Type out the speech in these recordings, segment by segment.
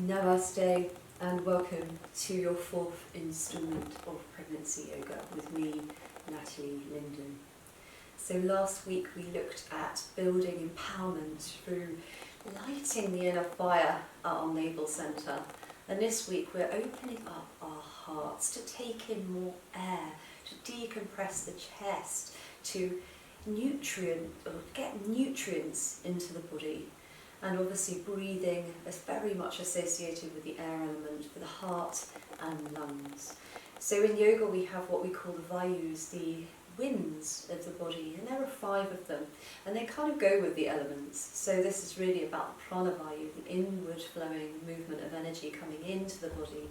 Namaste and welcome to your fourth instalment of Pregnancy Yoga with me, Natalie Linden. So last week we looked at building empowerment through lighting the inner fire at our navel centre, and this week we're opening up our hearts to take in more air, to decompress the chest, to get nutrients into the body. And obviously breathing is very much associated with the air element for the heart and lungs. So in yoga we have what we call the vayus, the winds of the body, and there are 5 of them, and they kind of go with the elements. So this is really about the pranavayu, the inward flowing movement of energy coming into the body.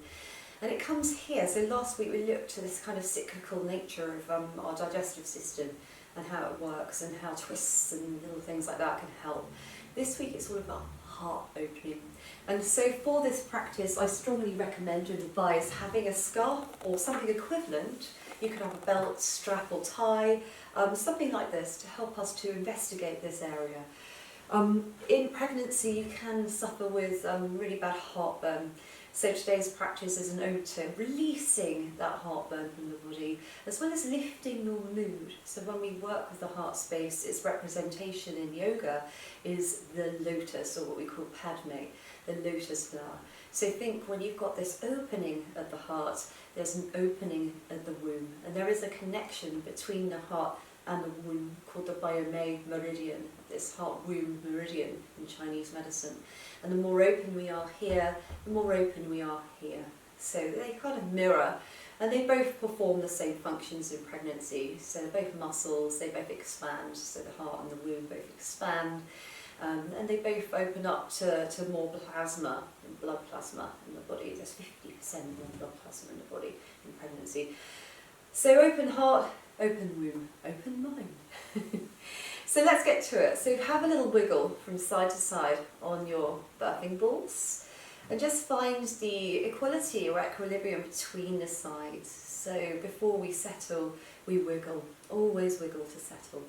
And it comes here. So last week we looked at this kind of cyclical nature of our digestive system and how it works and how twists and little things like that can help. This week it's all about heart opening. And so for this practice I strongly recommend and advise having a scarf or something equivalent. You could have a belt, strap or tie, something like this to help us to investigate this area. In pregnancy you can suffer with really bad heartburn. So today's practice is an ode to releasing that heartburn from the body, as well as lifting your mood. So when we work with the heart space, its representation in yoga is the lotus, or what we call padme, the lotus flower. So think when you've got this opening of the heart, there's an opening at the womb, and there is a connection between the heart and the womb called the Biome meridian, this heart-womb meridian in Chinese medicine. And the more open we are here, the more open we are here. So they kind of mirror, and they both perform the same functions in pregnancy. So they're both muscles, they both expand, so the heart and the womb both expand. And they both open up to more plasma, blood plasma in the body. There's 50% more blood plasma in the body in pregnancy. So open heart, open womb, open mind. So let's get to it. So have a little wiggle from side to side on your birthing balls and just find the equality or equilibrium between the sides. So before we settle, we wiggle, always wiggle to settle.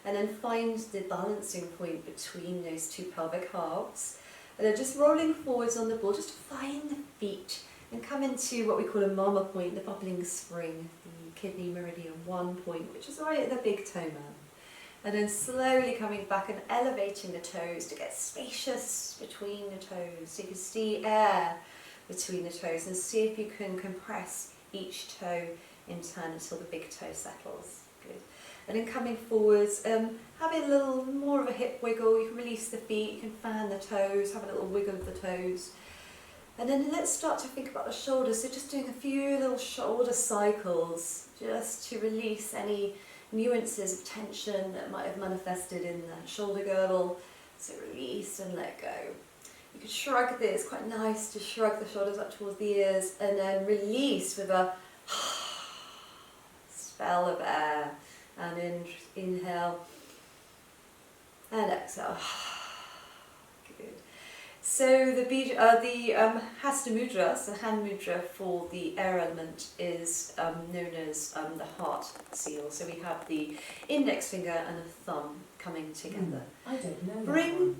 And then find the balancing point between those 2 pelvic halves. And then just rolling forwards on the ball, just find the feet and come into what we call a mama point, the bubbling spring, the kidney meridian 1 point, which is right at the big toe man. And then slowly coming back and elevating the toes to get spacious between the toes. So you can see air between the toes and see if you can compress each toe in turn until the big toe settles. Good. And then coming forwards, having a little more of a hip wiggle. You can release the feet, you can fan the toes, have a little wiggle of the toes. And then let's start to think about the shoulders. So just doing a few little shoulder cycles just to release any nuances of tension that might have manifested in the shoulder girdle. So release and let go. You could shrug this, quite nice to shrug the shoulders up towards the ears and then release with a spell of air. And inhale and exhale. Good. So the Hasta Mudra, so hand mudra for the air element, is known as the heart seal. So we have the index finger and the thumb coming together. I don't know. Bring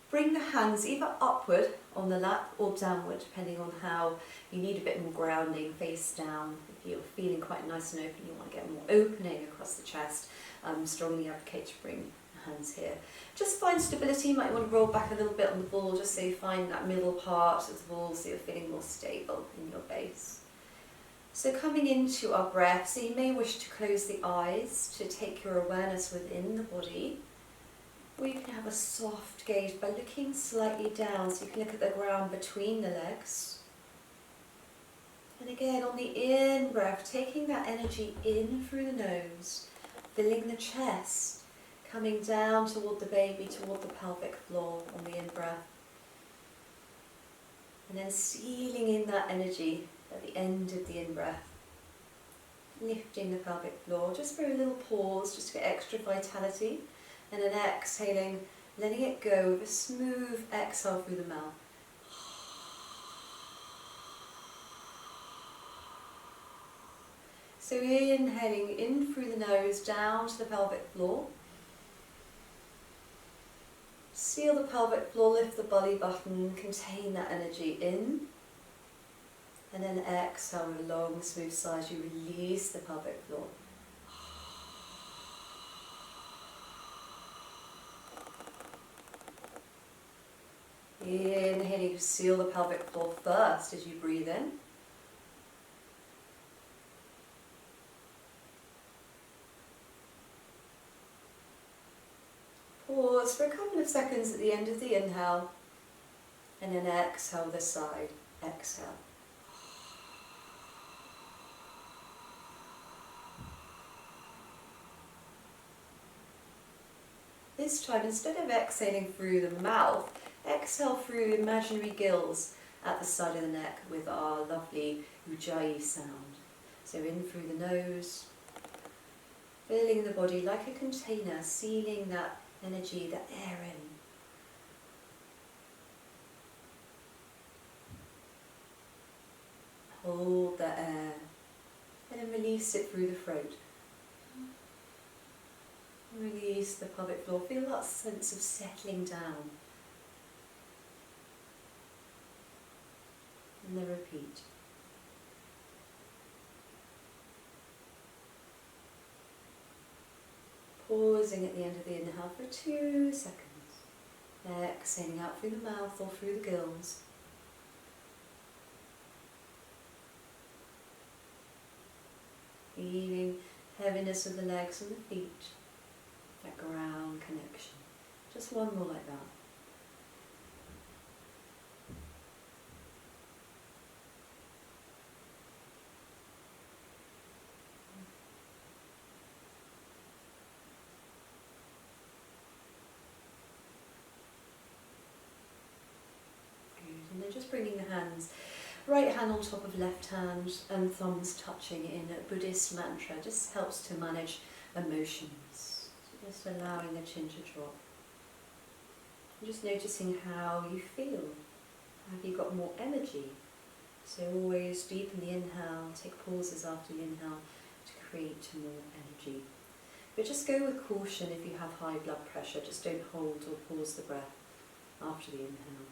Bring the hands either upward on the lap or downward, depending on how you need a bit more grounding, face down. If you're feeling quite nice and open, you want to get more opening across the chest, strongly advocate to bring the hands here. Just find stability. You might want to roll back a little bit on the ball, just so you find that middle part of the ball, so you're feeling more stable in your base. So coming into our breath, so you may wish to close the eyes to take your awareness within the body. Or you can have a soft gaze by looking slightly down, so you can look at the ground between the legs. And again, on the in-breath, taking that energy in through the nose, filling the chest, coming down toward the baby, toward the pelvic floor on the in-breath. And then sealing in that energy at the end of the in-breath. Lifting the pelvic floor, just for a little pause, just to get extra vitality. And then exhaling, letting it go with a smooth exhale through the mouth. So inhaling in through the nose, down to the pelvic floor. Seal the pelvic floor, lift the belly button, contain that energy in. And then exhale with a long, smooth sigh as you release the pelvic floor. Inhaling, seal the pelvic floor first as you breathe in. Pause for a couple of seconds at the end of the inhale, and then exhale this side. Exhale. This time, instead of exhaling through the mouth, exhale through imaginary gills at the side of the neck with our lovely Ujjayi sound. So in through the nose, filling the body like a container, sealing that energy, that air in. Hold the air and then release it through the throat. Release the pelvic floor. Feel that sense of settling down. And then repeat. Pausing at the end of the inhale for 2 seconds. Exhaling out through the mouth or through the gills. Feeling heaviness of the legs and the feet. That ground connection. Just one more like that. Good. And then just bringing the hands, right hand on top of left hand and thumbs touching in a Buddhist mantra. Just helps to manage emotions. Just allowing the chin to drop. Just noticing how you feel. Have you got more energy? So always deepen the inhale, take pauses after the inhale to create more energy. But just go with caution if you have high blood pressure. Just don't hold or pause the breath after the inhale.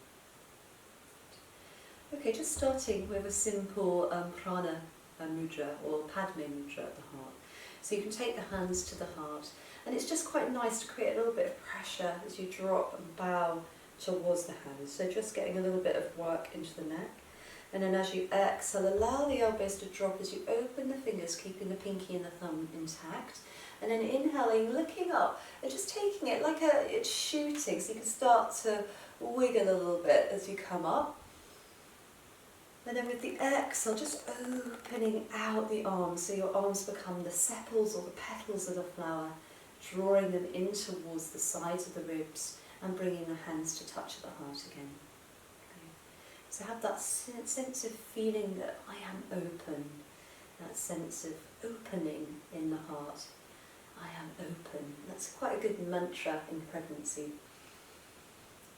Okay, just starting with a simple prana mudra or Padme mudra at the heart. So you can take the hands to the heart. And it's just quite nice to create a little bit of pressure as you drop and bow towards the hands. So just getting a little bit of work into the neck. And then as you exhale, allow the elbows to drop as you open the fingers, keeping the pinky and the thumb intact. And then inhaling, looking up, and just taking it like it's shooting. So you can start to wiggle a little bit as you come up. And then with the exhale, just opening out the arms. So your arms become the sepals or the petals of the flower, drawing them in towards the sides of the ribs and bringing the hands to touch the heart again. Okay. So have that sense of feeling that I am open, that sense of opening in the heart. I am open. That's quite a good mantra in pregnancy.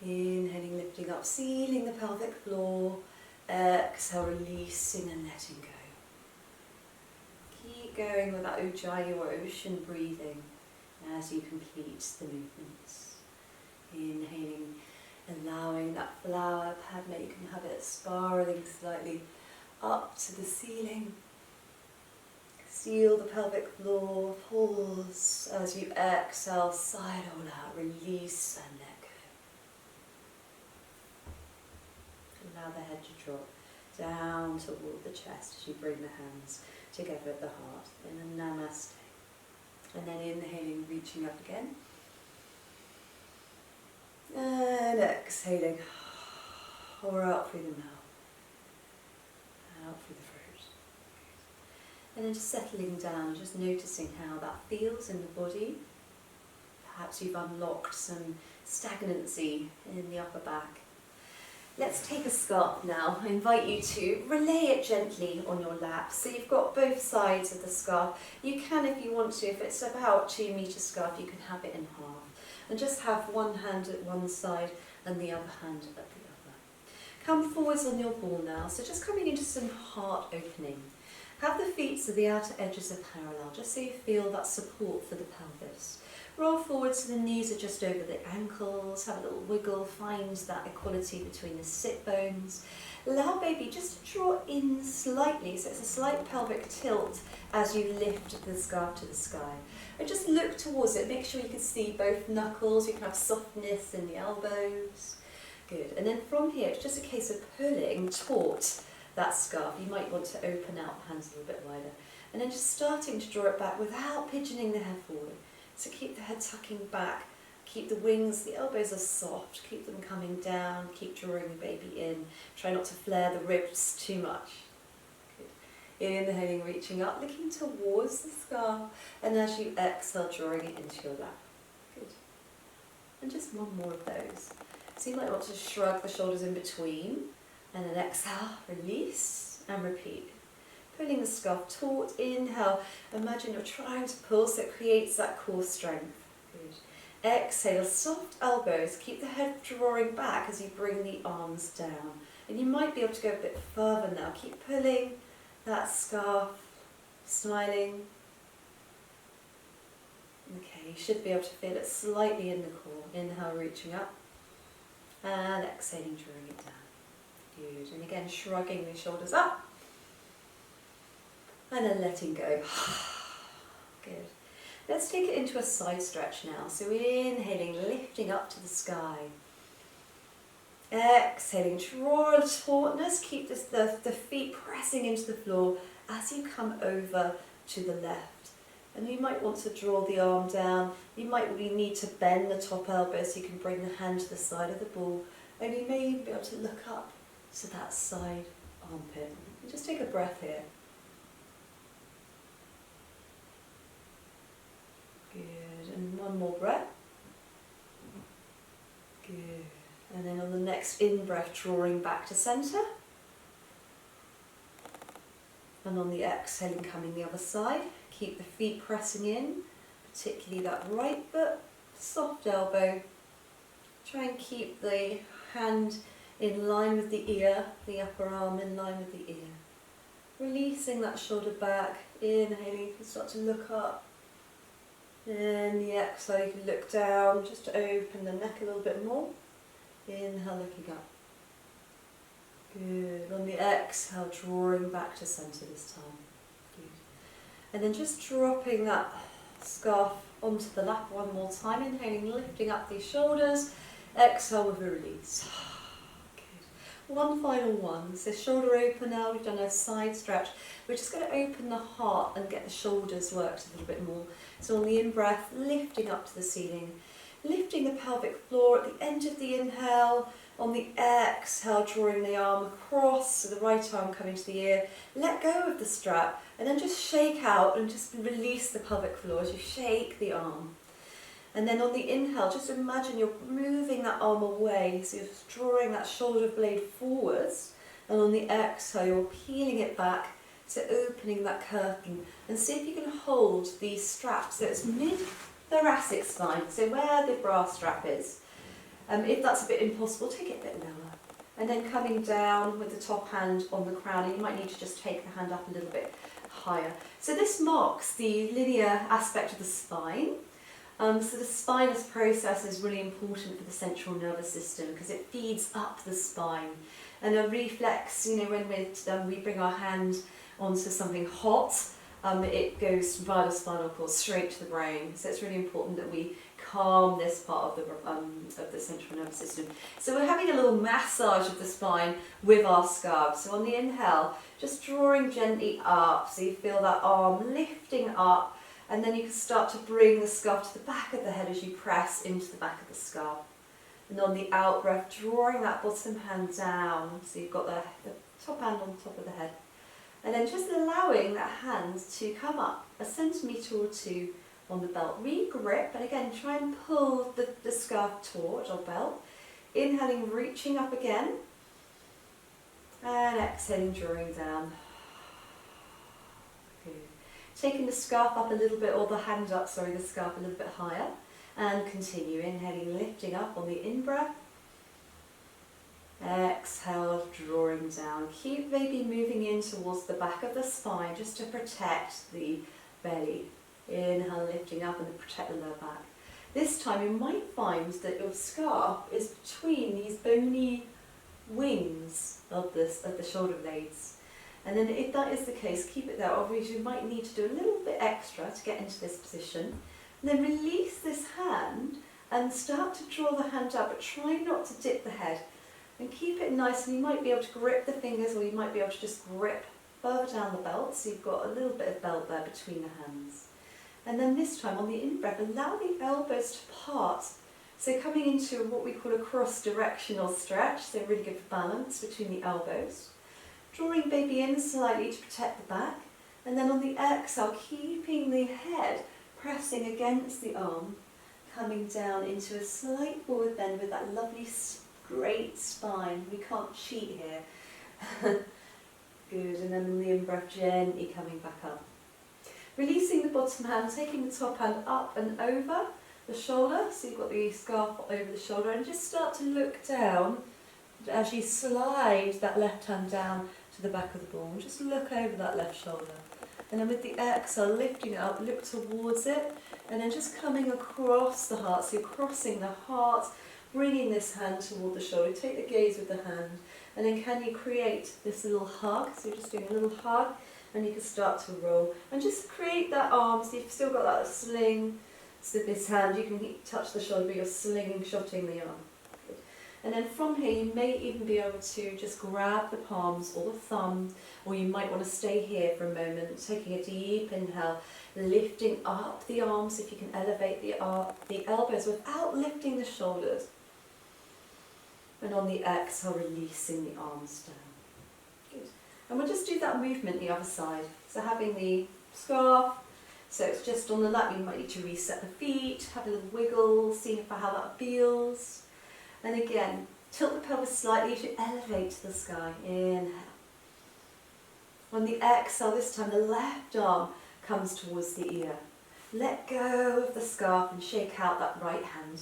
Inhaling, lifting up, sealing the pelvic floor. Exhale, releasing and letting go. Keep going with that Ujjayi or ocean breathing as you complete the movements. Inhaling, allowing that flower, Padme, you can have it spiraling slightly up to the ceiling. Seal the pelvic floor, pause as you exhale, sigh it all out, release and let go. Allow the head to drop down toward the chest as you bring the hands together at the heart in a namaste. And then inhaling, reaching up again. And exhaling, or out through the mouth, out through the throat. And then just settling down, just noticing how that feels in the body. Perhaps you've unlocked some stagnancy in the upper back. Let's take a scarf now. I invite you to relay it gently on your lap. So you've got both sides of the scarf. You can, if you want to, if it's about 2 metre scarf, you can have it in half. And just have one hand at one side and the other hand at the other. Come forwards on your ball now. So just coming into some heart opening. Have the feet so the outer edges are parallel, just so you feel that support for the pelvis. Roll forward so the knees are just over the ankles, have a little wiggle, find that equality between the sit bones. Allow baby just to draw in slightly, so it's a slight pelvic tilt as you lift the scarf to the sky. And just look towards it, make sure you can see both knuckles, you can have softness in the elbows. Good, and then from here it's just a case of pulling taut that scarf. You might want to open out the hands a little bit wider. And then just starting to draw it back without pigeoning the head forward. So keep the head tucking back, keep the wings, the elbows are soft, keep them coming down, keep drawing the baby in. Try not to flare the ribs too much. Good. Inhaling, reaching up, looking towards the scarf, and as you exhale, drawing it into your lap. Good. And just one more of those. So you might want to shrug the shoulders in between, and then exhale, release, and repeat. Pulling the scarf taut, inhale, imagine you're trying to pull so it creates that core strength. Good. Exhale, soft elbows, keep the head drawing back as you bring the arms down. And you might be able to go a bit further now. Keep pulling that scarf, smiling. Okay, you should be able to feel it slightly in the core. Inhale, reaching up, and exhaling, drawing it down. Good, and again shrugging the shoulders up, and then letting go. Good. Let's take it into a side stretch now. So inhaling, lifting up to the sky. Exhaling, draw a tautness, keep the feet pressing into the floor as you come over to the left. And you might want to draw the arm down. You might really need to bend the top elbow so you can bring the hand to the side of the ball. And you may even be able to look up to that side armpit. And just take a breath here. Good, and one more breath. Good, and then on the next in-breath, drawing back to centre. And on the exhaling, coming the other side. Keep the feet pressing in, particularly that right foot, soft elbow. Try and keep the hand in line with the ear, the upper arm in line with the ear. Releasing that shoulder back, inhaling, you can start to look up. And the exhale, you can look down, just to open the neck a little bit more. Inhale, looking up. Good. On the exhale, drawing back to centre this time. Good. And then just dropping that scarf onto the lap one more time. Inhaling, lifting up these shoulders. Exhale with a release. Good. One final one. So shoulder open now. We've done a side stretch. We're just going to open the heart and get the shoulders worked a little bit more. So on the in-breath, lifting up to the ceiling. Lifting the pelvic floor at the end of the inhale. On the exhale, drawing the arm across, so the right arm coming to the ear. Let go of the strap and then just shake out and just release the pelvic floor as you shake the arm. And then on the inhale, just imagine you're moving that arm away, so you're drawing that shoulder blade forwards. And on the exhale, you're peeling it back, so opening that curtain. And see if you can hold the strap so it's mid-thoracic spine, so where the bra strap is. If that's a bit impossible, take it a bit lower. And then coming down with the top hand on the crown, and you might need to just take the hand up a little bit higher. So this marks the linear aspect of the spine. So the spinous process is really important for the central nervous system because it feeds up the spine. And a reflex, when we bring our hand onto something hot, it goes via the spinal cord straight to the brain. So it's really important that we calm this part of the central nervous system. So we're having a little massage of the spine with our scarf. So on the inhale, just drawing gently up, so you feel that arm lifting up, and then you can start to bring the scarf to the back of the head as you press into the back of the scarf. And on the out breath, drawing that bottom hand down, so you've got the top hand on top of the head. And then just allowing that hand to come up a centimetre or two on the belt. Re-grip, and again, try and pull the scarf taut or belt. Inhaling, reaching up again. And exhaling, drawing down. Good. Taking the scarf up a little bit, or the hand up, the scarf a little bit higher. And continue, inhaling, lifting up on the in-breath. Exhale, drawing down. Keep maybe moving in towards the back of the spine just to protect the belly. Inhale, lifting up and protect the lower back. This time you might find that your scarf is between these bony wings of the shoulder blades. And then if that is the case, keep it there. Obviously you might need to do a little bit extra to get into this position. And then release this hand and start to draw the hand out, but try not to dip the head. And keep it nice, and you might be able to grip the fingers, or you might be able to just grip further down the belt, so you've got a little bit of belt there between the hands. And then this time on the in-breath, allow the elbows to part. So coming into what we call a cross-directional stretch, so really good for balance between the elbows. Drawing baby in slightly to protect the back, and then on the exhale, keeping the head pressing against the arm, coming down into a slight forward bend with that lovely great spine. We can't cheat here. Good, and then in the in-breath, gently coming back up. Releasing the bottom hand, taking the top hand up and over the shoulder, so you've got the scarf over the shoulder, and just start to look down as you slide that left hand down to the back of the ball. Just look over that left shoulder. And then with the exhale, lifting it up, look towards it, and then just coming across the heart, so you're crossing the heart, bringing this hand toward the shoulder. Take the gaze with the hand, and then can you create this little hug? So you're just doing a little hug, and you can start to roll. And just create that arm, so you've still got that sling. So this hand, you can touch the shoulder, but you're slinging, shotting the arm. Good. And then from here, you may even be able to just grab the palms or the thumb, or you might want to stay here for a moment, taking a deep inhale, lifting up the arms, if you can elevate the elbows without lifting the shoulders. And on the exhale, releasing the arms down. Good. And we'll just do that movement the other side. So having the scarf, so it's just on the lap, you might need to reset the feet, have a little wiggle, see how that feels. And again, tilt the pelvis slightly to elevate to the sky. Inhale. On the exhale, this time the left arm comes towards the ear. Let go of the scarf and shake out that right hand.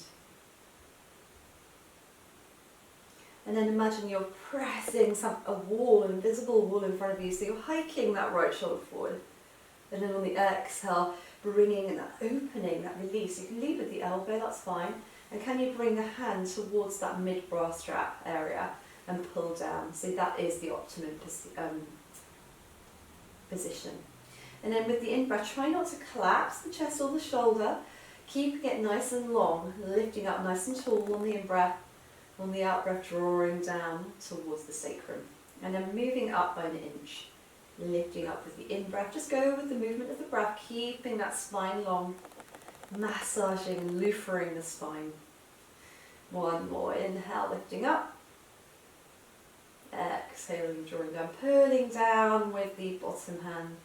And then imagine you're pressing a wall, an invisible wall in front of you, so you're hiking that right shoulder forward. And then on the exhale, bringing in that opening, that release. You can lead with the elbow, that's fine. And can you bring the hand towards that mid-bra strap area and pull down? So that is the optimum position. And then with the in-breath, try not to collapse the chest or the shoulder. Keeping it nice and long, lifting up nice and tall on the in-breath. On the out-breath, drawing down towards the sacrum. And then moving up by an inch. Lifting up with the in-breath. Just go with the movement of the breath, keeping that spine long. Massaging and loofering the spine. One more inhale, lifting up. Exhaling, drawing down, pulling down with the bottom hand.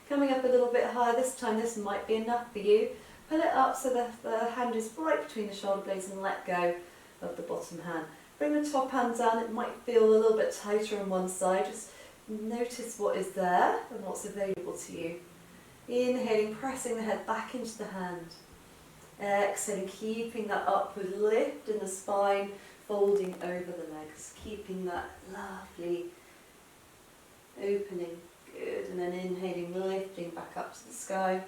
Coming up a little bit higher this time, this might be enough for you. Pull it up so that the hand is right between the shoulder blades and let go of the bottom hand. Bring the top hand down, it might feel a little bit tighter on one side. Just notice what is there and what's available to you. Inhaling, pressing the head back into the hand. Exhaling, keeping that upward lift in the spine, folding over the legs, keeping that lovely opening. Good, and then inhaling, lifting back up to the sky.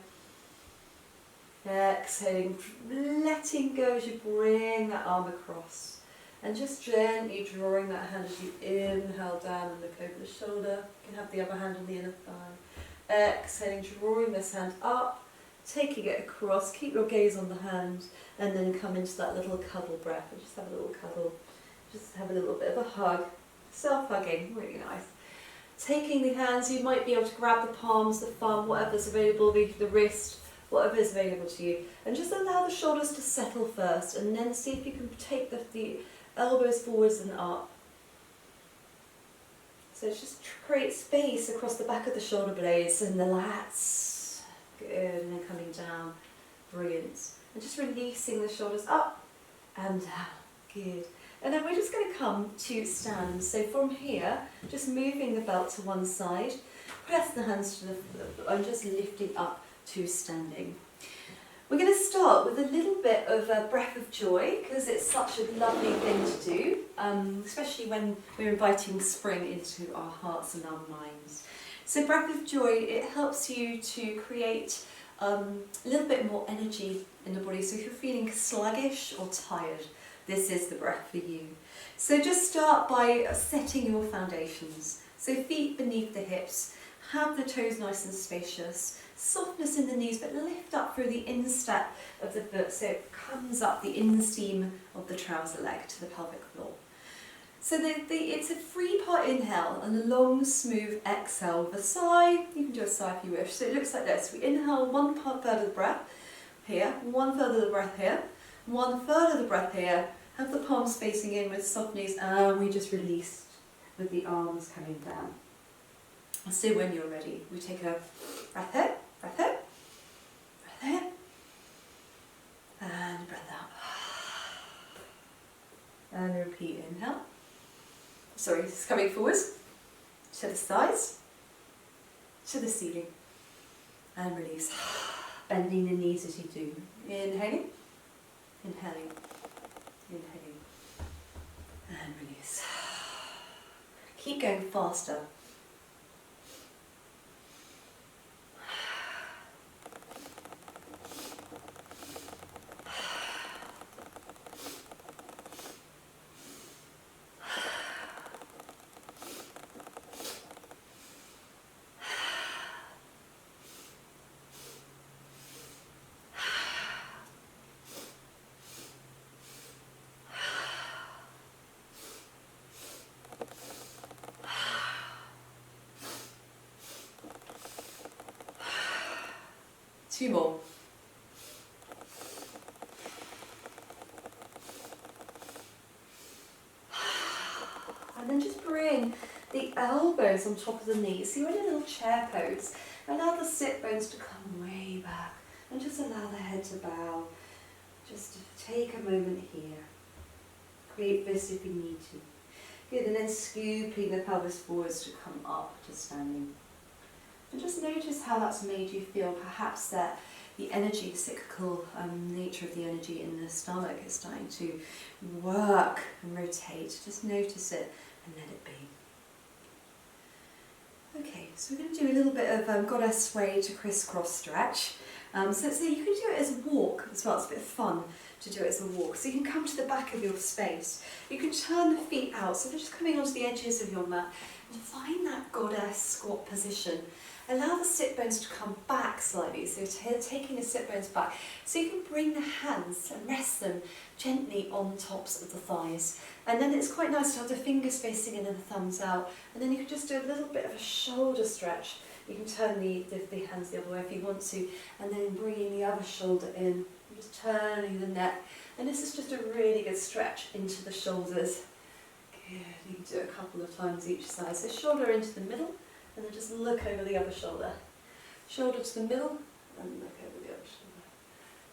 Exhaling, letting go as you bring that arm across. And just gently drawing that hand as you inhale down and look over the shoulder. You can have the other hand on the inner thigh. Exhaling, drawing this hand up, taking it across, keep your gaze on the hand, and then come into that little cuddle breath. And just have a little cuddle, just have a little bit of a hug. Self-hugging, really nice. Taking the hands, you might be able to grab the palms, the thumb, whatever's available, the wrist, whatever is available to you. And just allow the shoulders to settle first, and then see if you can take the elbows forwards and up. So just create space across the back of the shoulder blades and the lats. Good, and then coming down. Brilliant. And just releasing the shoulders up and down. Good. And then we're just going to come to stand. So from here, just moving the belt to one side, press the hands to the floor, and just lifting up to standing. We're going to start with a little bit of a breath of joy, because it's such a lovely thing to do. especially when we're inviting spring into our hearts and our minds. So Breath of Joy, it helps you to create a little bit more energy in the body. So if you're feeling sluggish or tired, this is the breath for you. So just start by setting your foundations. So feet beneath the hips, have the toes nice and spacious, softness in the knees, but lift up through the instep of the foot so it comes up the inseam of the trouser leg to the pelvic floor. So it's a 3-part inhale and a long, smooth exhale with a sigh. You can do a sigh if you wish. So it looks like this. We inhale 1/3 of the breath here, 1/3 of the breath here, 1/3 of the breath here. Have the palms facing in with soft knees, and we just release with the arms coming down. So when you're ready, we take a breath in, breath in, breath in, and breath out. And repeat, inhale. Sorry, it's coming forwards, to the sides, to the ceiling, and release. Bending the knees as you do. Inhaling, inhaling, inhaling, and release. Keep going faster. Two more. And then just bring the elbows on top of the knees. So you're in a little chair pose. Allow the sit bones to come way back and just allow the head to bow. Just take a moment here. Create this if you need to. Good, and then scooping the pelvis forwards to come up to standing. And just notice how that's made you feel. Perhaps that the energy, the cyclical nature of the energy in the stomach is starting to work and rotate. Just notice it and let it be. Okay, so we're going to do a little bit of goddess sway to crisscross stretch. So you can do it as a walk as well. It's a bit of fun to do it as a walk. So you can come to the back of your space. You can turn the feet out, so they're just coming onto the edges of your mat. And find that goddess squat position. Allow the sit bones to come back slightly, so taking the sit bones back. So you can bring the hands and rest them gently on tops of the thighs. And then it's quite nice to have the fingers facing in and the thumbs out. And then you can just do a little bit of a shoulder stretch. You can turn the hands the other way if you want to, and then bringing the other shoulder in. Just turning the neck. And this is just a really good stretch into the shoulders. Good, you can do it a couple of times each side. So shoulder into the middle, and then just look over the other shoulder. Shoulder to the middle, and look over the other shoulder.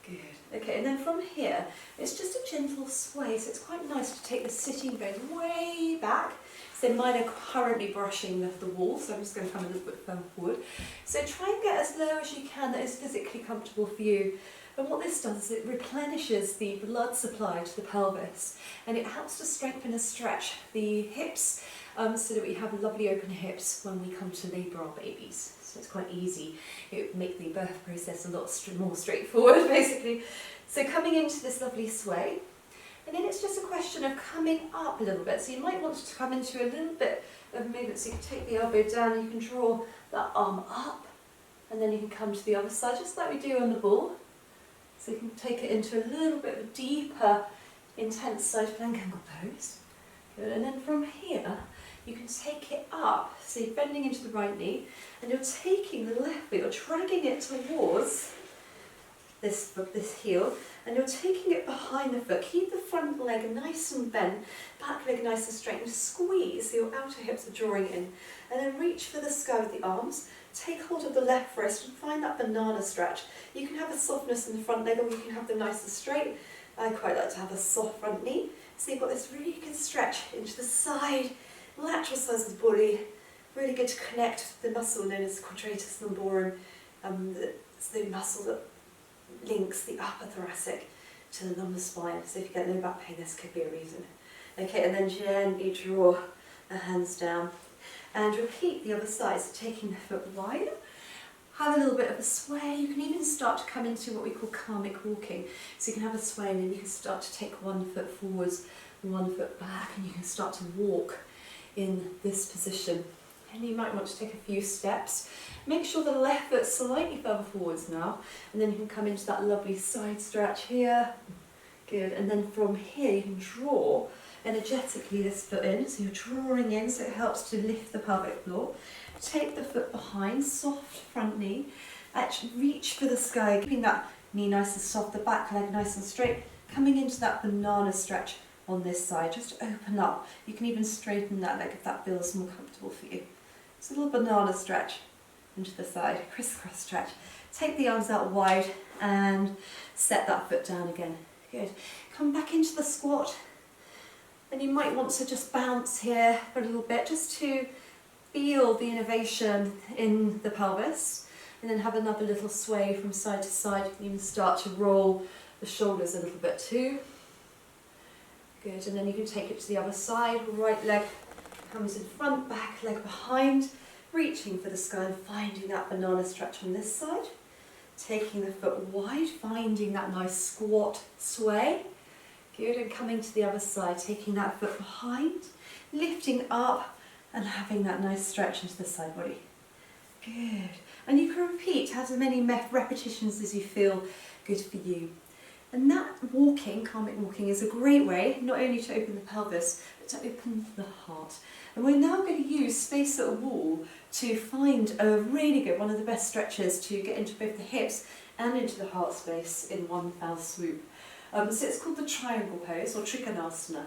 Good. Okay, and then from here, it's just a gentle sway, so it's quite nice to take the sitting bones way back. So mine are currently brushing the wall, so I'm just going to come a little bit further forward. So try and get as low as you can that is physically comfortable for you. And what this does is it replenishes the blood supply to the pelvis, and it helps to strengthen and stretch the hips so that we have lovely open hips when we come to labour our babies. So it's quite easy. It would make the birth process a lot more straightforward, basically. So coming into this lovely sway, and then it's just a question of coming up a little bit. So you might want to come into a little bit of movement. So you can take the elbow down, you can draw that arm up, and then you can come to the other side, just like we do on the ball. So you can take it into a little bit of a deeper, intense side plank angle pose. Good. And then from here, you can take it up. So you're bending into the right knee, and you're taking the left foot, you're dragging it towards this heel, and you're taking it behind the foot. Keep the front leg nice and bent, back leg nice and straight, and squeeze so your outer hips are drawing in. And then reach for the sky with the arms. Take hold of the left wrist and find that banana stretch. You can have a softness in the front leg, or you can have them nice and straight. I quite like to have a soft front knee. So you've got this really good stretch into the side, lateral sides of the body. Really good to connect the muscle known as quadratus lumborum. It's the muscle that links the upper thoracic to the lumbar spine. So if you get low back pain, this could be a reason. Okay, and then gently draw the hands down. And repeat the other side, so taking the foot wide. Have a little bit of a sway. You can even start to come into what we call karmic walking. So you can have a sway and then you can start to take one foot forwards, one foot back, and you can start to walk in this position. And you might want to take a few steps. Make sure the left foot's slightly further forwards now, and then you can come into that lovely side stretch here. Good, and then from here you can draw energetically this foot in, so you're drawing in, so it helps to lift the pelvic floor. Take the foot behind, soft front knee, actually reach for the sky, keeping that knee nice and soft, the back leg nice and straight, coming into that banana stretch on this side, just open up. You can even straighten that leg if that feels more comfortable for you. It's a little banana stretch into the side, crisscross stretch. Take the arms out wide and set that foot down again. Good. Come back into the squat. And you might want to just bounce here for a little bit, just to feel the innervation in the pelvis. And then have another little sway from side to side. You can start to roll the shoulders a little bit too. Good, and then you can take it to the other side. Right leg comes in front, back leg behind, reaching for the sky and finding that banana stretch on this side. Taking the foot wide, finding that nice squat sway. Good, and coming to the other side, taking that foot behind, lifting up and having that nice stretch into the side body. Good, and you can repeat as many repetitions as you feel good for you. And that walking, karmic walking, is a great way not only to open the pelvis, but to open the heart. And we're now going to use space at a wall to find a really good, one of the best stretches to get into both the hips and into the heart space in one foul swoop. So it's called the triangle pose, or Trikonasana.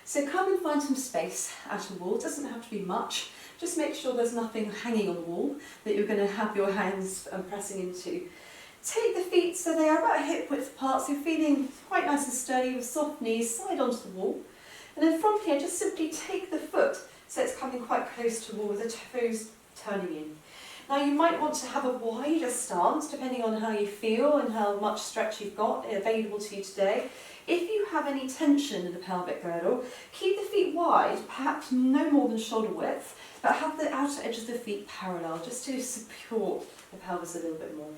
So come and find some space at a wall. It doesn't have to be much. Just make sure there's nothing hanging on the wall that you're going to have your hands pressing into. Take the feet so they are about hip width apart, so you're feeling quite nice and sturdy with soft knees, side onto the wall. And then from here, just simply take the foot so it's coming quite close to the wall with the toes turning in. Now you might want to have a wider stance depending on how you feel and how much stretch you've got available to you today. If you have any tension in the pelvic girdle, keep the feet wide, perhaps no more than shoulder width, but have the outer edge of the feet parallel just to support the pelvis a little bit more.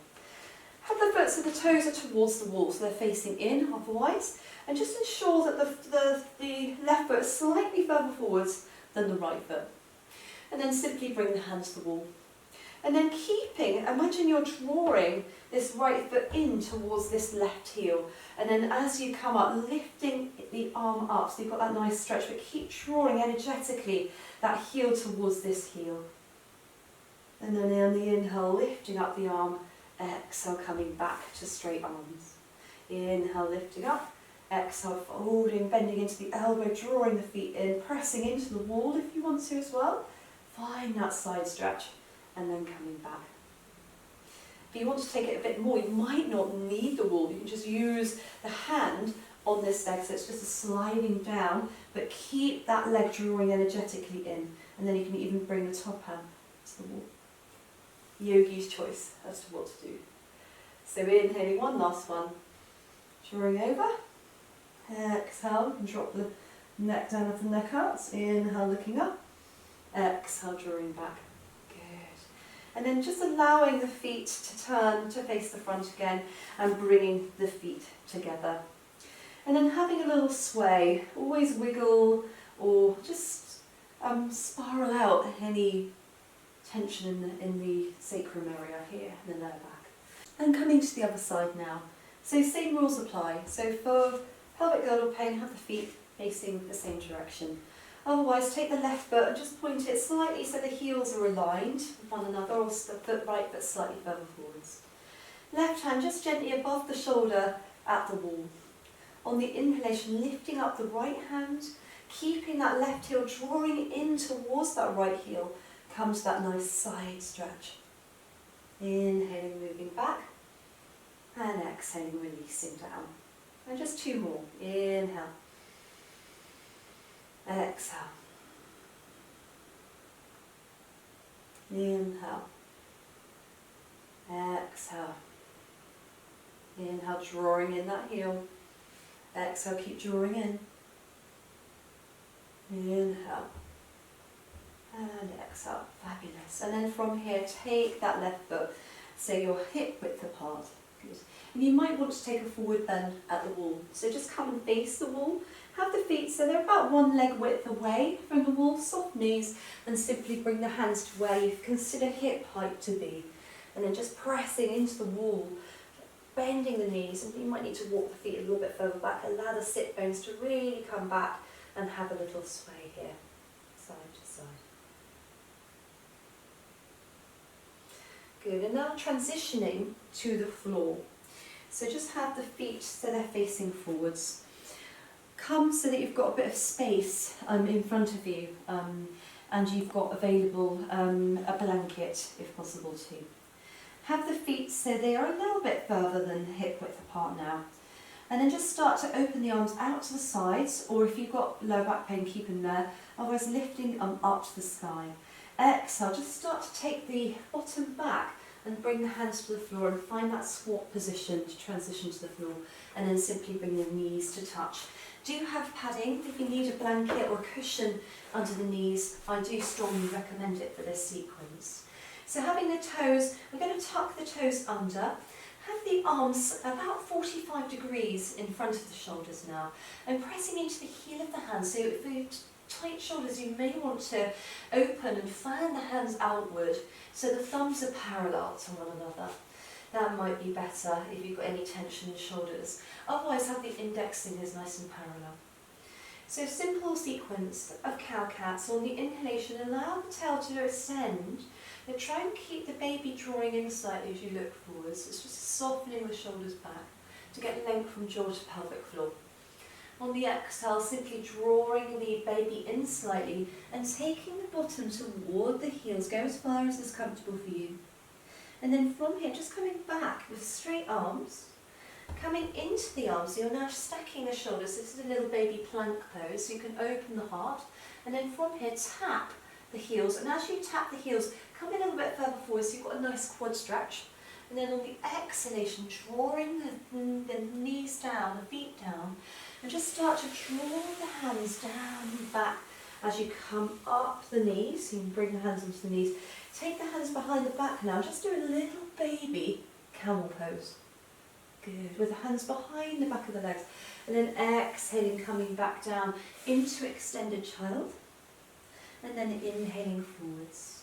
Have the foot so the toes are towards the wall, so they're facing in otherwise, and just ensure that the left foot is slightly further forwards than the right foot. And then simply bring the hand to the wall. And then imagine you're drawing this right foot in towards this left heel. And then as you come up, lifting the arm up, so you've got that nice stretch, but keep drawing energetically that heel towards this heel. And then on the inhale, lifting up the arm, exhale, coming back to straight arms. Inhale, lifting up, exhale, folding, bending into the elbow, drawing the feet in, pressing into the wall if you want to as well. Find that side stretch. And then coming back. If you want to take it a bit more, you might not need the wall. You can just use the hand on this leg, so it's just a sliding down, but keep that leg drawing energetically in. And then you can even bring the top hand to the wall. Yogi's choice as to what to do. So inhaling, one last one. Drawing over. Exhale, and drop the neck down of the neck arts. Inhale, looking up. Exhale, drawing back. And then just allowing the feet to turn to face the front again and bringing the feet together. And then having a little sway, always wiggle or just spiral out any tension in the sacrum area here in the lower back. And coming to the other side now. So same rules apply. So for pelvic girdle pain, have the feet facing the same direction. Otherwise, take the left foot and just point it slightly so the heels are aligned with one another, or the foot right but slightly further forwards. Left hand just gently above the shoulder at the wall. On the inhalation, lifting up the right hand, keeping that left heel drawing in towards that right heel, come to that nice side stretch. Inhaling, moving back, and exhaling, releasing down. And just two more. Inhale. Exhale. Inhale. Exhale. Inhale, drawing in that heel. Exhale, keep drawing in. Inhale. And exhale. Fabulous. And then from here, take that left foot, so you're hip width apart. Good. And you might want to take a forward bend at the wall. So just come and face the wall. Have the feet so they're about one leg width away from the wall, soft knees, and simply bring the hands to where you consider hip height to be. And then just pressing into the wall, bending the knees, and you might need to walk the feet a little bit further back. Allow the sit bones to really come back and have a little sway here, side to side. Good, and now transitioning to the floor. So just have the feet so they're facing forwards. Come so that you've got a bit of space in front of you, and you've got available a blanket if possible too. Have the feet so they are a little bit further than hip width apart now. And then just start to open the arms out to the sides, or if you've got lower back pain, keep them there. Otherwise lifting up to the sky. Exhale, just start to take the bottom back and bring the hands to the floor and find that squat position to transition to the floor. And then simply bring the knees to touch. Do have padding. If you need a blanket or a cushion under the knees, I do strongly recommend it for this sequence. So having the toes, we're going to tuck the toes under. Have the arms about 45 degrees in front of the shoulders now, and pressing into the heel of the hand. So if you tight shoulders, you may want to open and fan the hands outward so the thumbs are parallel to one another. That might be better if you've got any tension in the shoulders. Otherwise, have the index fingers nice and parallel. So simple sequence of cow-cats. On the inhalation, allow the tail to ascend, but try and keep the baby drawing in slightly as you look forwards. It's just softening the shoulders back to get length from jaw to pelvic floor. On the exhale, simply drawing the baby in slightly and taking the bottom toward the heels. Go as far as is comfortable for you. And then from here, just coming back with straight arms, coming into the arms. So you're now stacking the shoulders. This is a little baby plank pose, so you can open the heart. And then from here, tap the heels. And as you tap the heels, come a little bit further forward so you've got a nice quad stretch. And then on the exhalation, drawing the knees down, the feet down, and just start to draw the hands down and back as you come up the knees. So you can bring the hands onto the knees. Take the hands behind the back now. Just do a little baby camel pose. Good. With the hands behind the back of the legs. And then exhaling, coming back down into extended child. And then inhaling forwards.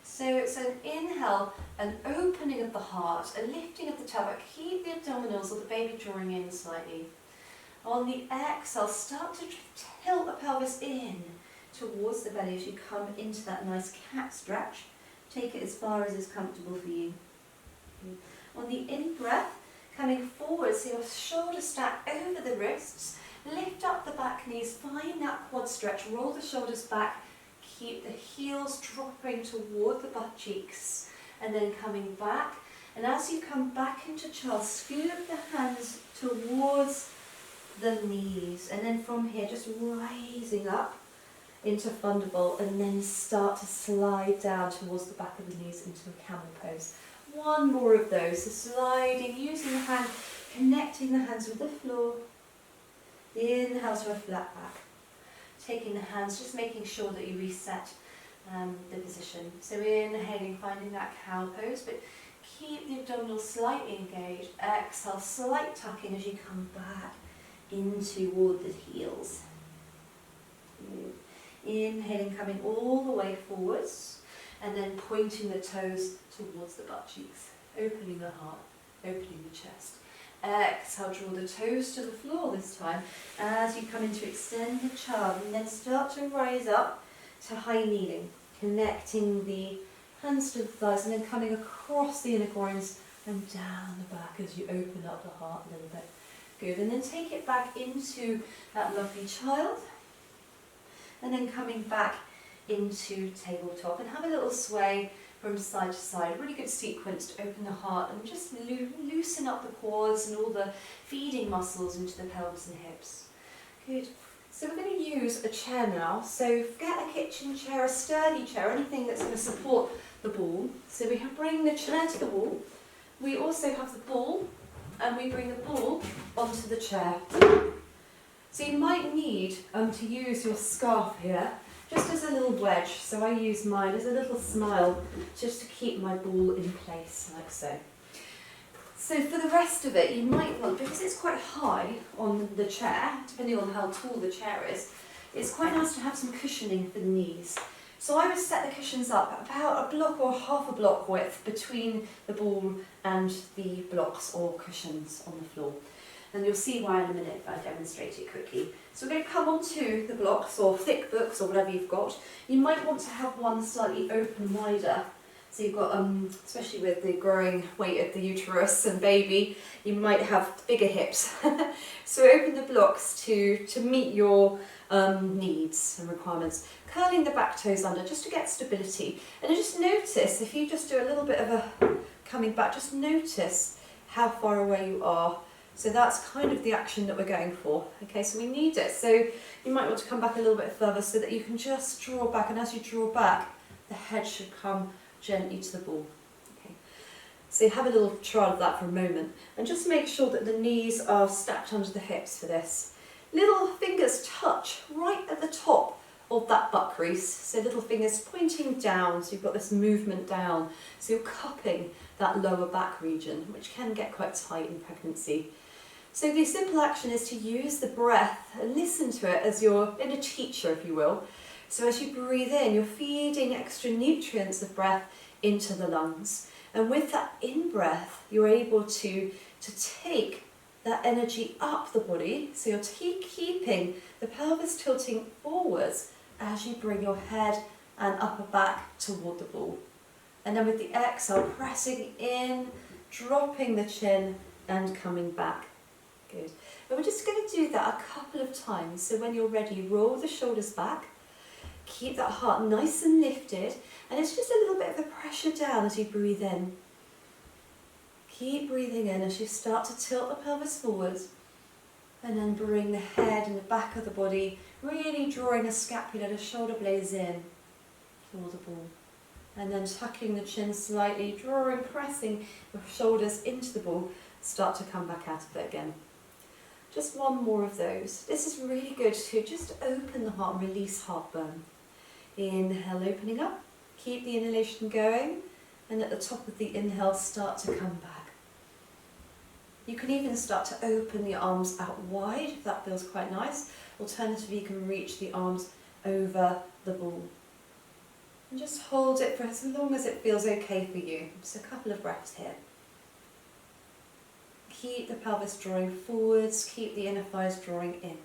So it's an inhale, an opening of the heart, a lifting of the tail back. Keep the abdominals or the baby drawing in slightly. On the exhale, start to tilt the pelvis in towards the belly as you come into that nice cat stretch. Take it as far as is comfortable for you. On the in-breath, coming forward, so your shoulders stack over the wrists, lift up the back knees, find that quad stretch, roll the shoulders back, keep the heels dropping toward the butt cheeks, and then coming back. And as you come back into child, scoop the hands towards the knees, and then from here, just rising up into Thunderbolt, and then start to slide down towards the back of the knees into a camel pose. One more of those, so sliding, using the hand, connecting the hands with the floor. Inhale to a flat back. Taking the hands, just making sure that you reset the position. So inhaling, finding that cow pose, but keep the abdominals slightly engaged. Exhale, slight tucking as you come back in toward the heels. Inhaling, coming all the way forwards, and then pointing the toes towards the butt cheeks, opening the heart, opening the chest. Exhale, draw the toes to the floor this time as you come into extended child, and then start to rise up to high kneeling, connecting the hands to the thighs, and then coming across the inner groins and down the back as you open up the heart a little bit. Good, and then take it back into that lovely child, and then coming back into tabletop, and have a little sway from side to side. Really good sequence to open the heart and just loosen up the quads and all the feeding muscles into the pelvis and hips. Good. So we're going to use a chair now. So get a kitchen chair, a sturdy chair, anything that's going to support the ball. So we bring the chair to the wall. We also have the ball, and we bring the ball onto the chair. So you might need to use your scarf here just as a little wedge. So I use mine as a little smile just to keep my ball in place, like so. So for the rest of it, you might want, because it's quite high on the chair, depending on how tall the chair is, it's quite nice to have some cushioning for the knees. So I would set the cushions up about a block or half a block width between the ball and the blocks or cushions on the floor. And you'll see why in a minute if I demonstrate it quickly. So we're going to come onto the blocks or thick books or whatever you've got. You might want to have one slightly open wider. So you've got, especially with the growing weight of the uterus and baby, you might have bigger hips. So open the blocks to meet your needs and requirements. Curling the back toes under just to get stability. And then just notice, if you just do a little bit of a coming back, just notice how far away you are. So that's kind of the action that we're going for. Okay, so we need it. So you might want to come back a little bit further so that you can just draw back, and as you draw back, the head should come gently to the ball. Okay, so have a little trial of that for a moment, and just make sure that the knees are stacked under the hips for this. Little fingers touch right at the top of that butt crease, so little fingers pointing down, so you've got this movement down, so you're cupping that lower back region, which can get quite tight in pregnancy. So the simple action is to use the breath and listen to it as your inner teacher, if you will. So as you breathe in, you're feeding extra nutrients of breath into the lungs. And with that in-breath, you're able to take that energy up the body. So you're keeping the pelvis tilting forwards as you bring your head and upper back toward the ball. And then with the exhale, pressing in, dropping the chin and coming back. Good. And we're just going to do that a couple of times. So when you're ready, roll the shoulders back. Keep that heart nice and lifted, and it's just a little bit of the pressure down as you breathe in. Keep breathing in as you start to tilt the pelvis forwards, and then bring the head and the back of the body, really drawing the scapula, the shoulder blades in toward the ball. And then tucking the chin slightly, drawing, pressing the shoulders into the ball, start to come back out of it again. Just one more of those. This is really good to just open the heart and release heartburn. Inhale, opening up. Keep the inhalation going. And at the top of the inhale, start to come back. You can even start to open the arms out wide, if that feels quite nice. Alternatively, you can reach the arms over the ball. And just hold it for as long as it feels okay for you. Just a couple of breaths here. Keep the pelvis drawing forwards, keep the inner thighs drawing in.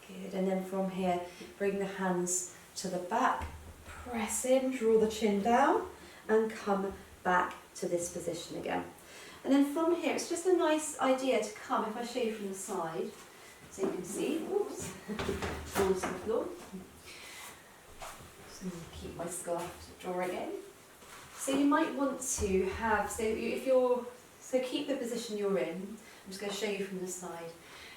Good, and then from here, bring the hands to the back, press in, draw the chin down, and come back to this position again. And then from here, it's just a nice idea to come, if I show you from the side, so you can see, oops, fall to the floor. So I'm going to keep my scarf drawing in. So you might want to have, so keep the position you're in. I'm just going to show you from the side.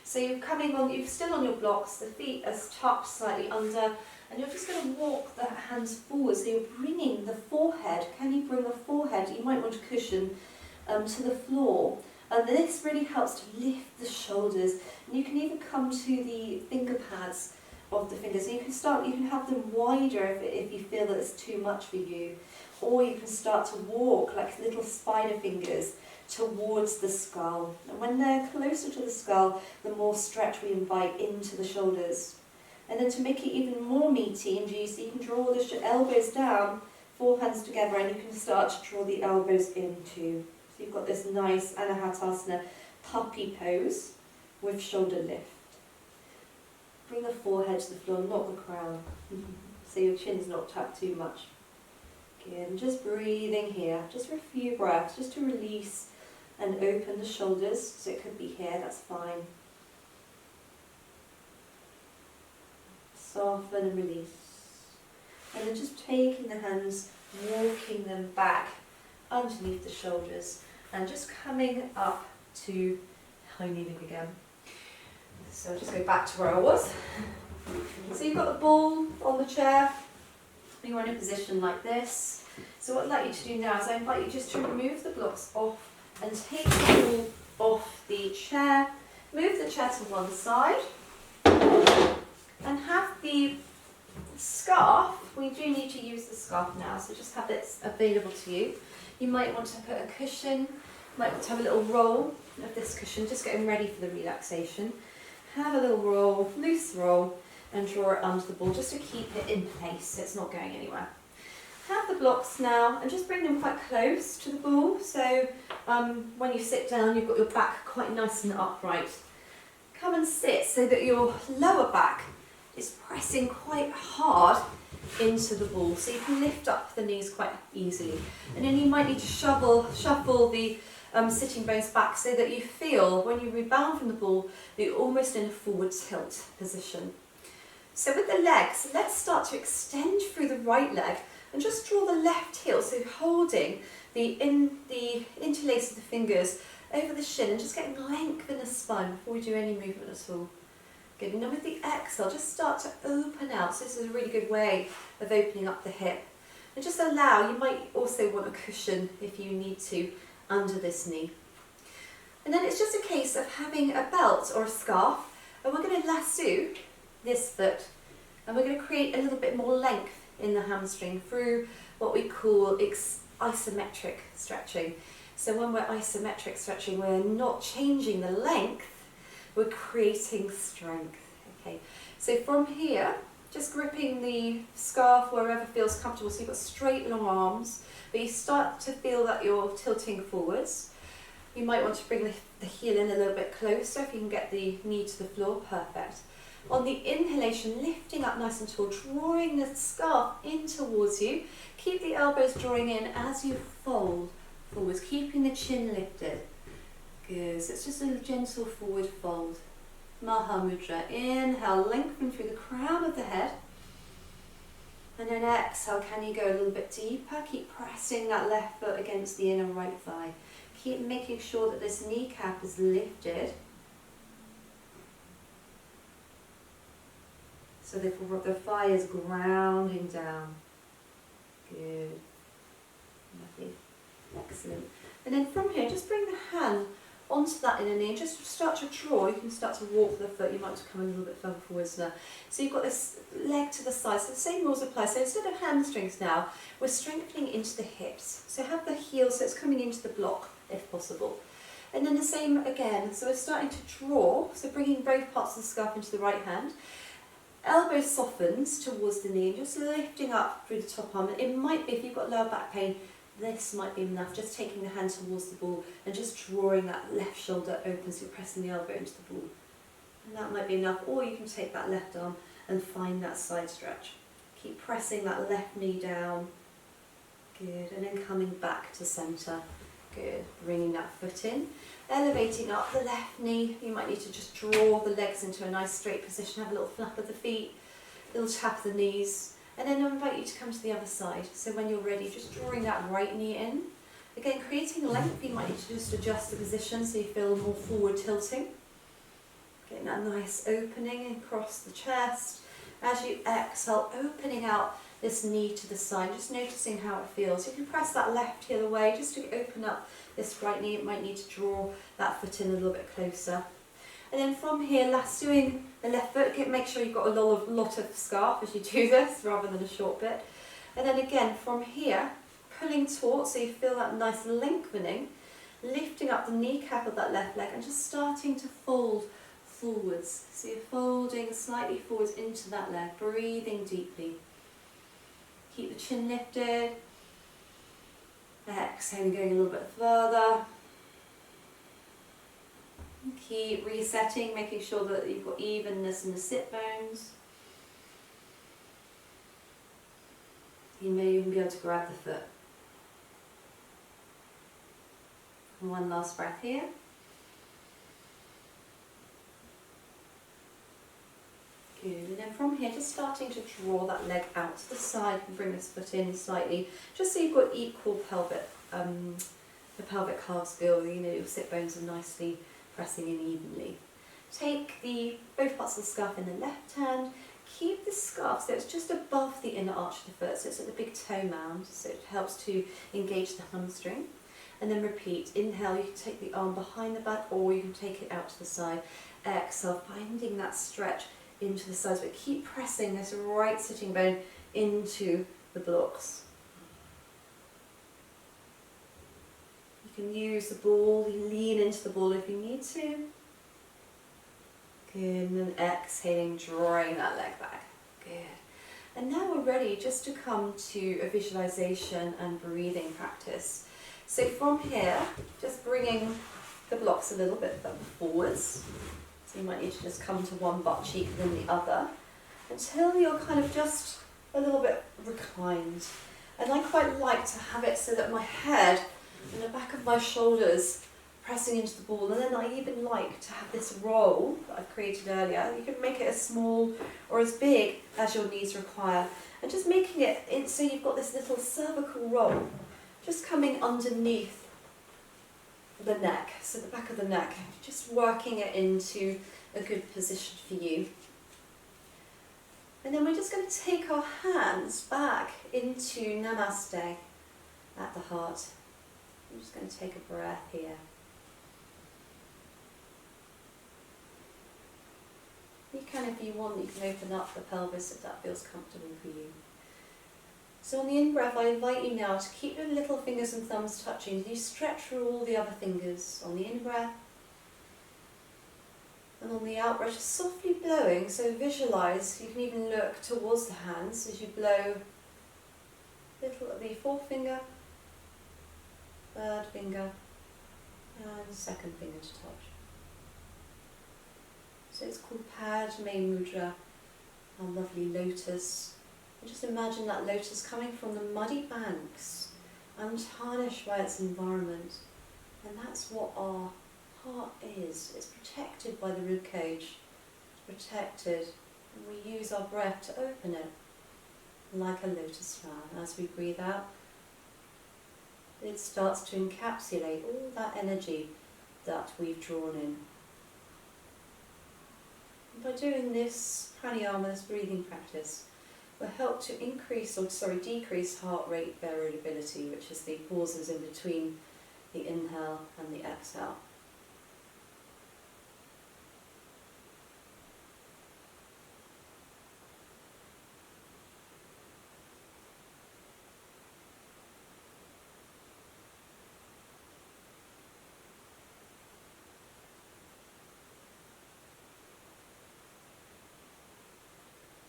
So you're coming on, you're still on your blocks, the feet are tucked slightly under, and you're just going to walk the hands forward. So you're bringing the forehead, can you bring the forehead, you might want to cushion to the floor. And this really helps to lift the shoulders. And you can even come to the finger pads of the fingers. So you can have them wider if you feel that it's too much for you. Or you can start to walk like little spider fingers towards the skull. And when they're closer to the skull, the more stretch we invite into the shoulders. And then to make it even more meaty and juicy, you can draw the elbows down, four hands together, and you can start to draw the elbows in too. So you've got this nice Anahatasana puppy pose with shoulder lift. Bring the forehead to the floor, not the crown, so your chin's not tucked too much. Good, and just breathing here, just for a few breaths, just to release and open the shoulders. So it could be here, that's fine. Soften and release. And then just taking the hands, walking them back underneath the shoulders, and just coming up to high kneeling again. So I'll just go back to where I was. So you've got the ball on the chair, you're in a position like this. So what I'd like you to do now is I invite you just to remove the blocks off and take the ball off the chair. Move the chair to one side. And have the scarf, we do need to use the scarf now, so just have it available to you. You might want to put a cushion, might want to have a little roll of this cushion, just getting ready for the relaxation. Have a little roll, loose roll, and draw it under the ball just to keep it in place so it's not going anywhere. Have the blocks now and just bring them quite close to the ball, so when you sit down you've got your back quite nice and upright. Come and sit so that your lower back is pressing quite hard into the ball, so you can lift up the knees quite easily. And then you might need to shuffle the sitting bones back so that you feel when you rebound from the ball that you're almost in a forward tilt position. So with the legs, let's start to extend through the right leg and just draw the left heel, so holding the interlace of the fingers over the shin and just getting length in the spine before we do any movement at all. Good, and then with the exhale, just start to open out. So this is a really good way of opening up the hip. And just allow, you might also want a cushion if you need to, under this knee. And then it's just a case of having a belt or a scarf, and we're going to lasso this foot, and we're going to create a little bit more length in the hamstring through what we call isometric stretching. So when we're isometric stretching, we're not changing the length, we're creating strength. Okay, so from here, just gripping the scarf wherever feels comfortable, so you've got straight long arms, but you start to feel that you're tilting forwards. You might want to bring the heel in a little bit closer if you can get the knee to the floor, perfect. On the inhalation, lifting up nice and tall, drawing the scarf in towards you. Keep the elbows drawing in as you fold forwards, keeping the chin lifted. Good, so it's just a gentle forward fold. Mahamudra, inhale, lengthen through the crown of the head. And then exhale, can you go a little bit deeper? Keep pressing that left foot against the inner right thigh. Keep making sure that this kneecap is lifted. So the thigh is grounding down. Good. Lovely. Excellent. And then from here, just bring the hand onto that inner knee and just start to draw. You can start to walk the foot. You might have to come a little bit further forwards now. So you've got this leg to the side. So the same rules apply. So instead of hamstrings now, we're strengthening into the hips. So have the heel so it's coming into the block if possible. And then the same again. So we're starting to draw. So bringing both parts of the scarf into the right hand. Elbow softens towards the knee, just lifting up through the top arm. It might be, if you've got lower back pain, this might be enough, just taking the hand towards the ball and just drawing that left shoulder open, so you're pressing the elbow into the ball. And that might be enough, or you can take that left arm and find that side stretch. Keep pressing that left knee down. Good, and then coming back to centre. Good, bringing that foot in. Elevating up the left knee, you might need to just draw the legs into a nice straight position, have a little flap of the feet, a little tap of the knees, and then I invite you to come to the other side. So when you're ready, just drawing that right knee in. Again, creating length, you might need to just adjust the position so you feel more forward tilting. Getting that nice opening across the chest. As you exhale, opening out this knee to the side, just noticing how it feels. You can press that left heel away just to open up this right knee. It might need to draw that foot in a little bit closer. And then from here, lassoing the left foot, make sure you've got a lot of scarf as you do this, rather than a short bit. And then again, from here, pulling taut, so you feel that nice lengthening, lifting up the kneecap of that left leg and just starting to fold forwards. So you're folding slightly forwards into that leg, breathing deeply. Keep the chin lifted. Exhaling, going a little bit further. Keep resetting, making sure that you've got evenness in the sit bones. You may even be able to grab the foot. And one last breath here. Good, and then from here, just starting to draw that leg out to the side and bring this foot in slightly, just so you've got equal pelvic, the pelvic calves feel, your sit bones are nicely pressing in evenly. Take both parts of the scarf in the left hand, keep the scarf so it's just above the inner arch of the foot, so it's at the big toe mound, so it helps to engage the hamstring. And then repeat, inhale, you can take the arm behind the back or you can take it out to the side. Exhale, finding that stretch into the sides, but keep pressing this right sitting bone into the blocks. You can use the ball, you lean into the ball if you need to. Good, and then exhaling, drawing that leg back. Good. And now we're ready just to come to a visualization and breathing practice. So from here, just bringing the blocks a little bit forwards. So you might need to just come to one butt cheek than the other, until you're kind of just a little bit reclined. And I quite like to have it so that my head and the back of my shoulders pressing into the ball, and then I even like to have this roll that I've created earlier. You can make it as small or as big as your needs require, and just making it so you've got this little cervical roll just coming underneath the neck, so the back of the neck, just working it into a good position for you. And then we're just going to take our hands back into Namaste at the heart. I'm just going to take a breath here. You can, if you want, you can open up the pelvis if that feels comfortable for you. So on the in-breath, I invite you now to keep your little fingers and thumbs touching. You stretch through all the other fingers on the in-breath. And on the out-breath, just softly blowing, so visualise, you can even look towards the hands as you blow little at the fourth finger, third finger, and second finger to touch. So it's called Padme Mudra, our lovely lotus. And just imagine that lotus coming from the muddy banks, untarnished by its environment. And that's what our heart is. It's protected by the rib cage. It's protected. And we use our breath to open it, like a lotus flower. As we breathe out, it starts to encapsulate all that energy that we've drawn in. And by doing this pranayama, this breathing practice, will help to decrease heart rate variability, which is the pauses in between the inhale and the exhale.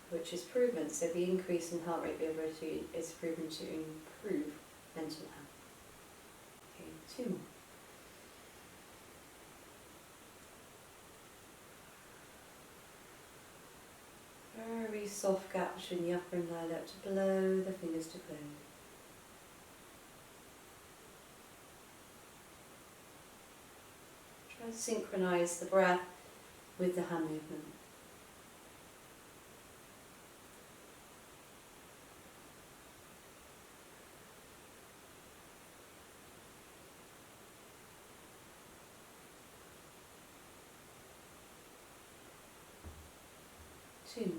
Which is proven, so the increase in heart rate variability is proven to improve mental health. Okay, 2 more. Very soft gap between the upper and lower lip to blow the fingers to close. Try to synchronise the breath with the hand movement. Two.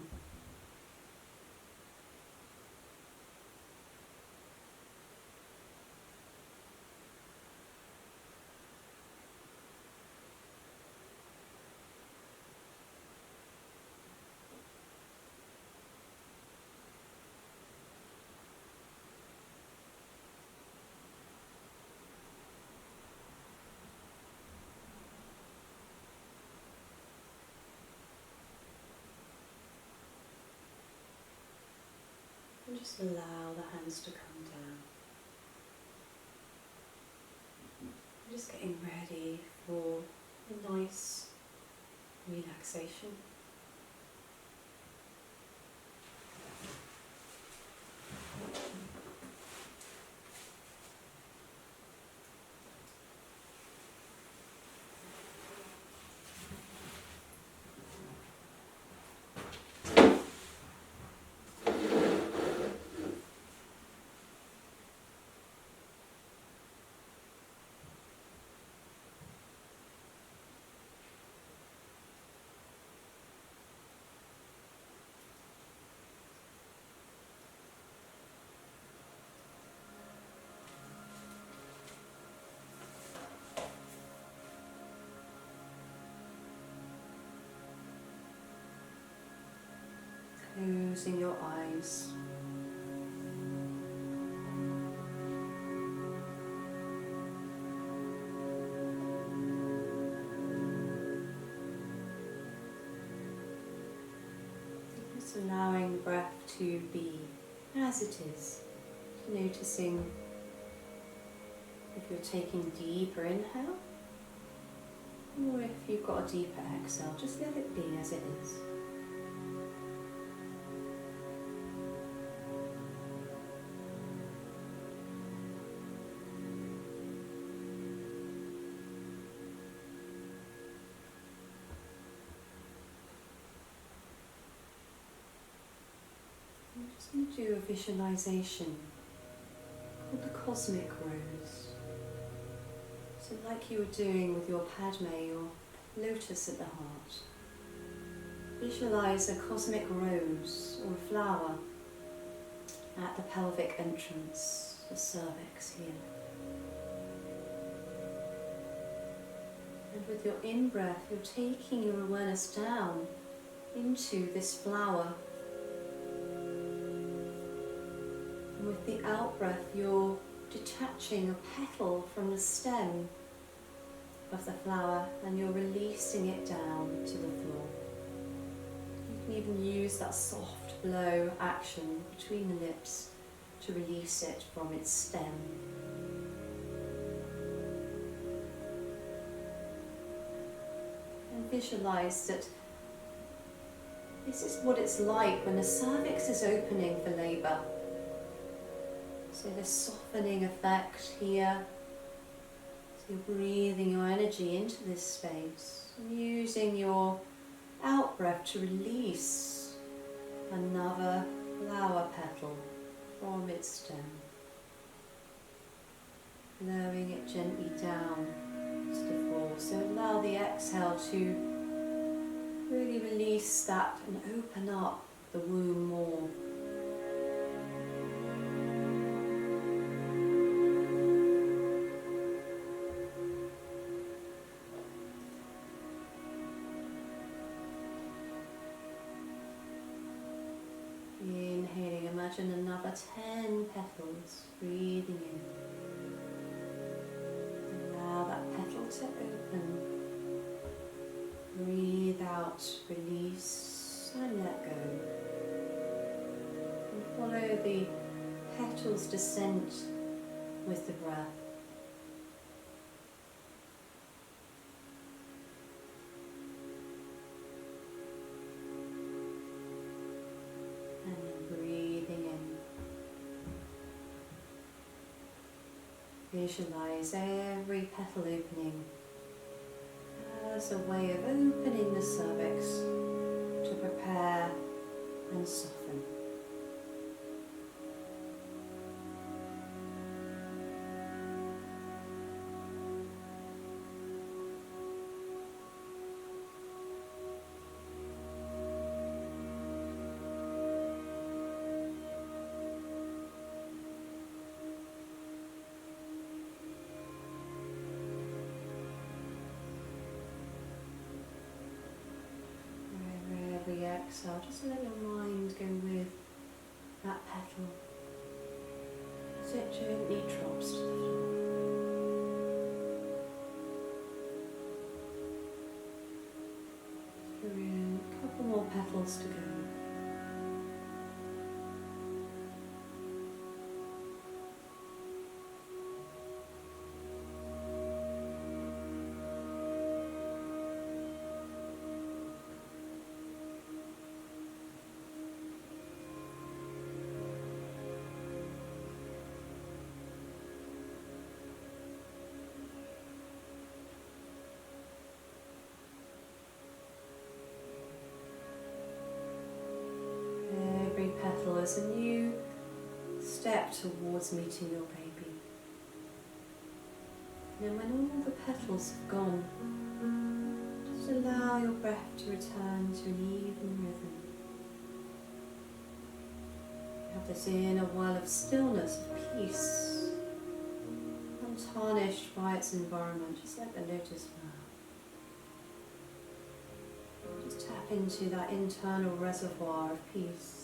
And just allow the hands to come down. I'm just getting ready for a nice relaxation. closing your eyes. Just allowing the breath to be as it is. Noticing if you're taking deeper inhale, or if you've got a deeper exhale, just let it be as it is. I'm just going to do a visualization called the Cosmic Rose. So like you were doing with your Padme, your lotus at the heart, visualize a cosmic rose or a flower at the pelvic entrance, the cervix here. And with your in-breath, you're taking your awareness down into this flower. And with the out-breath, you're detaching a petal from the stem of the flower and you're releasing it down to the floor. You can even use that soft blow action between the lips to release it from its stem. And visualize that this is what it's like when the cervix is opening for labour. So this softening effect here. So you're breathing your energy into this space, and using your out-breath to release another flower petal from its stem. Lowering it gently down to the floor. So allow the exhale to really release that and open up the womb more. Inhaling, imagine another 10 petals, breathing in. Allow that petal to open. Breathe out, release and let go. And follow the petal's descent with the breath. Visualize every petal opening as a way of opening the cervix to prepare and soften. Every exhale, just let your mind go with that petal as it gently drops to the floor. Brilliant. A couple more petals to go. Every petal is a new step towards meeting your baby. And when all the petals have gone, just allow your breath to return to an even rhythm. You have this inner well of stillness, of peace, untarnished by its environment, just like the lotus flower. Just tap into that internal reservoir of peace.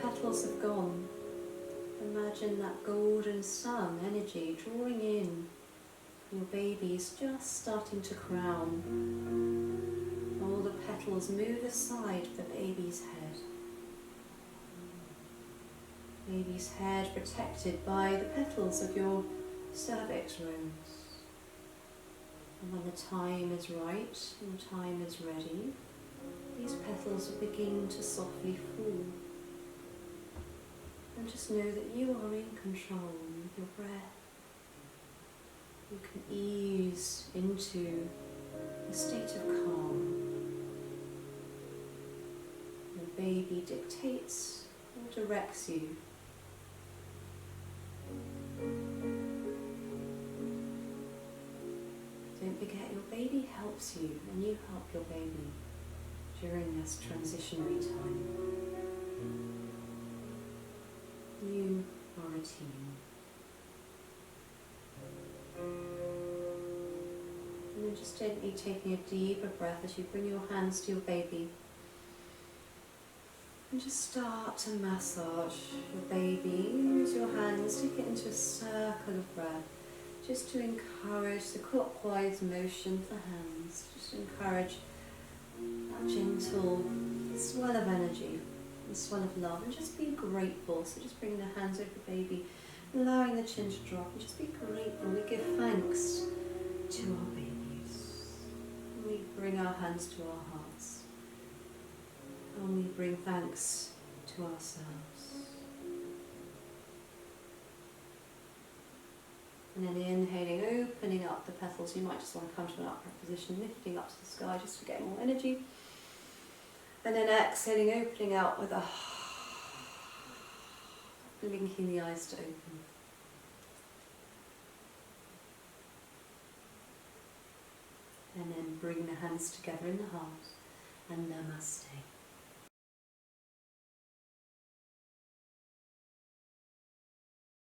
petals have gone, imagine that golden sun energy drawing in. Your baby's just starting to crown. All the petals move aside the baby's head. Baby's head protected by the petals of your cervix rose. And when the time is right and the time is ready, these petals will begin to softly fall. And just know that you are in control with your breath. You can ease into a state of calm. Your baby dictates or directs you. Don't forget, your baby helps you and you help your baby during this transitionary time. You are a team. And then just gently taking a deeper breath as you bring your hands to your baby. And just start to massage your baby. Use your hands, take it into a circle of breath. Just to encourage the clockwise motion of the hands. Just to encourage that gentle swell of energy, the swell of love. And just be grateful. So just bring the hands over the baby, allowing the chin to drop. And just be grateful. We give thanks to our babies. We bring our hands to our hearts. And we bring thanks to ourselves. And then inhaling, opening up the petals. You might just want to come to an upright position, lifting up to the sky just to get more energy. And then exhaling, opening out with a blinking the eyes to open. And then bring the hands together in the heart and namaste.